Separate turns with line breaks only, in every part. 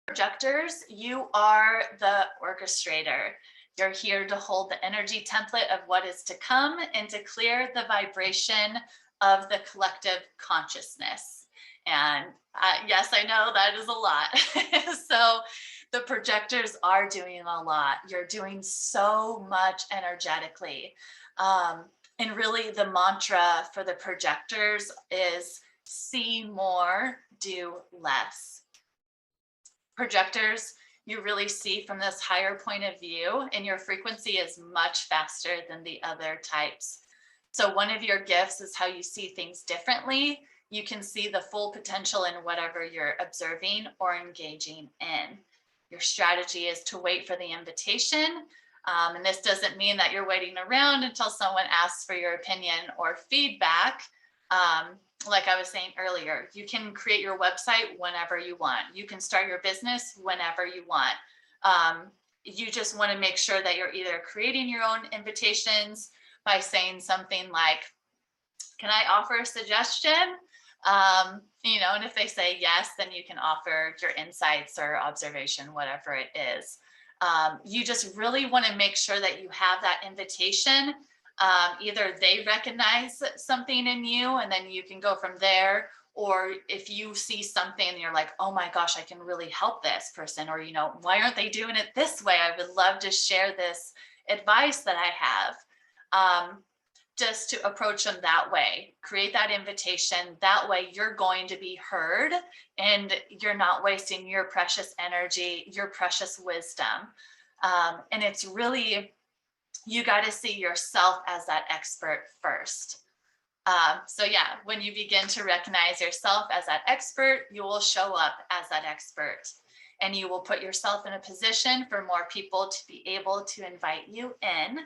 Projectors, you are the orchestrator. You're here to hold the energy template of what is to come and to clear the vibration of the collective consciousness. And yes, I know that is a lot. So the projectors are doing a lot. You're doing so much energetically. Um, and really, the mantra for the projectors is see more, do less. Projectors, you really see from this higher point of view, and your frequency is much faster than the other types. So one of your gifts is how you see things differently. You can see the full potential in whatever you're observing or engaging in. Your strategy is to wait for the invitation. And this doesn't mean that you're waiting around until someone asks for your opinion or feedback. Like I was saying earlier, you can create your website whenever you want. You can start your business whenever you want. You just want to make sure that you're either creating your own invitations by saying something like, can I offer a suggestion? And if they say yes, then you can offer your insights or observation, whatever it is. You just really want to make sure that you have that invitation. Either they recognize something in you and then you can go from there, or if you see something and you're like, oh my gosh, I can really help this person, or why aren't they doing it this way? I would love to share this advice that I have. Just to approach them that way, create that invitation. That way you're going to be heard and you're not wasting your precious energy, your precious wisdom. And it's really, you got to see yourself as that expert first. So yeah, when you begin to recognize yourself as that expert, you will show up as that expert, and you will put yourself in a position for more people to be able to invite you in.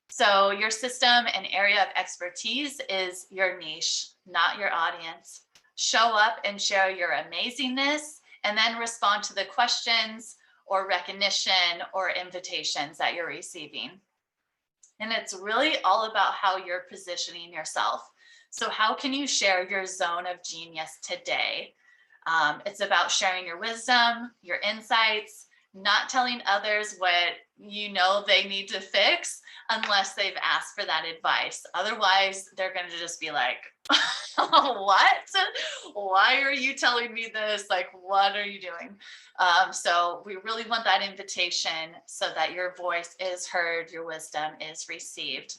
So your system and area of expertise is your niche, not your audience. Show up and share your amazingness, and then respond to the questions or recognition or invitations that you're receiving. And it's really all about how you're positioning yourself. So how can you share your zone of genius today? It's about sharing your wisdom, your insights, not telling others what they need to fix unless they've asked for that advice. Otherwise, they're going to just be like, what? Why are you telling me this? Like, what are you doing? So we really want that invitation so that your voice is heard, your wisdom is received.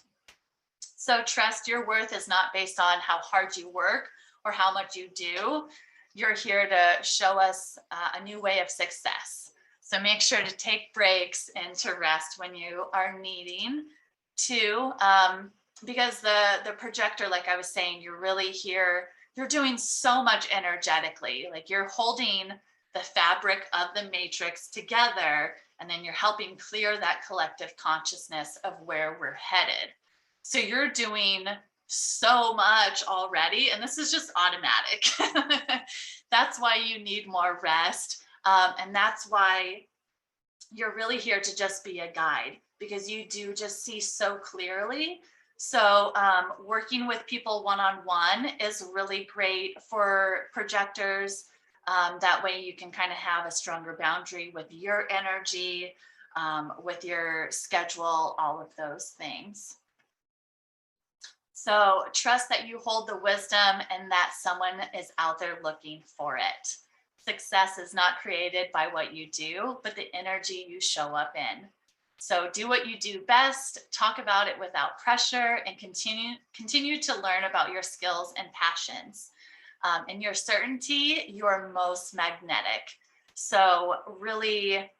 So trust your worth is not based on how hard you work or how much you do. You're here to show us a new way of success. So make sure to take breaks and to rest when you are needing to, because the projector, like I was saying, you're really here, you're doing so much energetically, like you're holding the fabric of the matrix together, and then you're helping clear that collective consciousness of where we're headed. So you're doing so much already, and this is just automatic. That's why you need more rest. And that's why you're really here to just be a guide, because you do just see so clearly. So working with people one-on-one is really great for projectors. That way you can kind of have a stronger boundary with your energy, with your schedule, all of those things. So trust that you hold the wisdom and that someone is out there looking for it. Success is not created by what you do, but the energy you show up in. So do what you do best, talk about it without pressure, and continue to learn about your skills and passions. In your certainty, you're most magnetic. So really,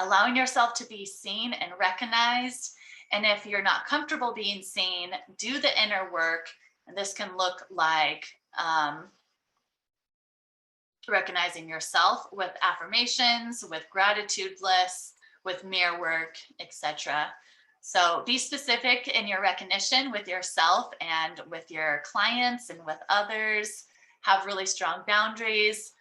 allowing yourself to be seen and recognized. And if you're not comfortable being seen, do the inner work. And this can look like recognizing yourself with affirmations, with gratitude lists, with mirror work, etc. So be specific in your recognition with yourself and with your clients and with others. Have really strong boundaries.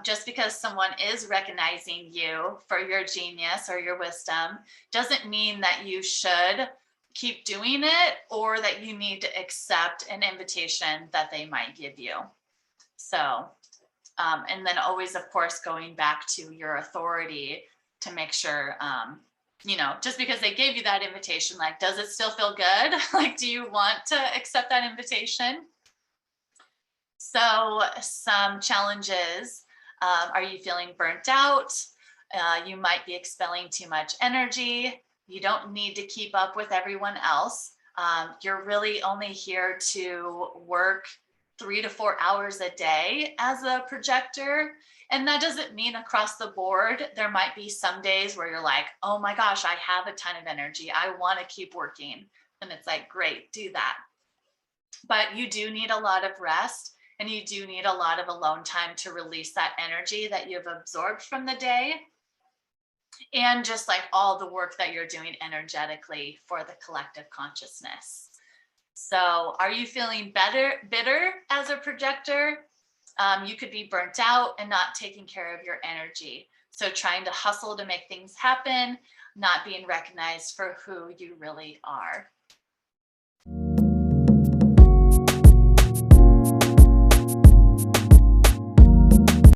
Just because someone is recognizing you for your genius or your wisdom doesn't mean that you should keep doing it or that you need to accept an invitation that they might give you. So And then always, of course, going back to your authority to make sure, just because they gave you that invitation, like, does it still feel good? Like, do you want to accept that invitation? So some challenges, are you feeling burnt out? You might be expelling too much energy. You don't need to keep up with everyone else. You're really only here to work 3 to 4 hours a day as a projector. And that doesn't mean across the board. There might be some days where you're like, oh my gosh, I have a ton of energy. I want to keep working. And it's like, great, do that. But you do need a lot of rest, and you do need a lot of alone time to release that energy that you've absorbed from the day. And just like all the work that you're doing energetically for the collective consciousness. So are you feeling bitter as a projector? You could be burnt out and not taking care of your energy. So trying to hustle to make things happen, not being recognized for who you really are.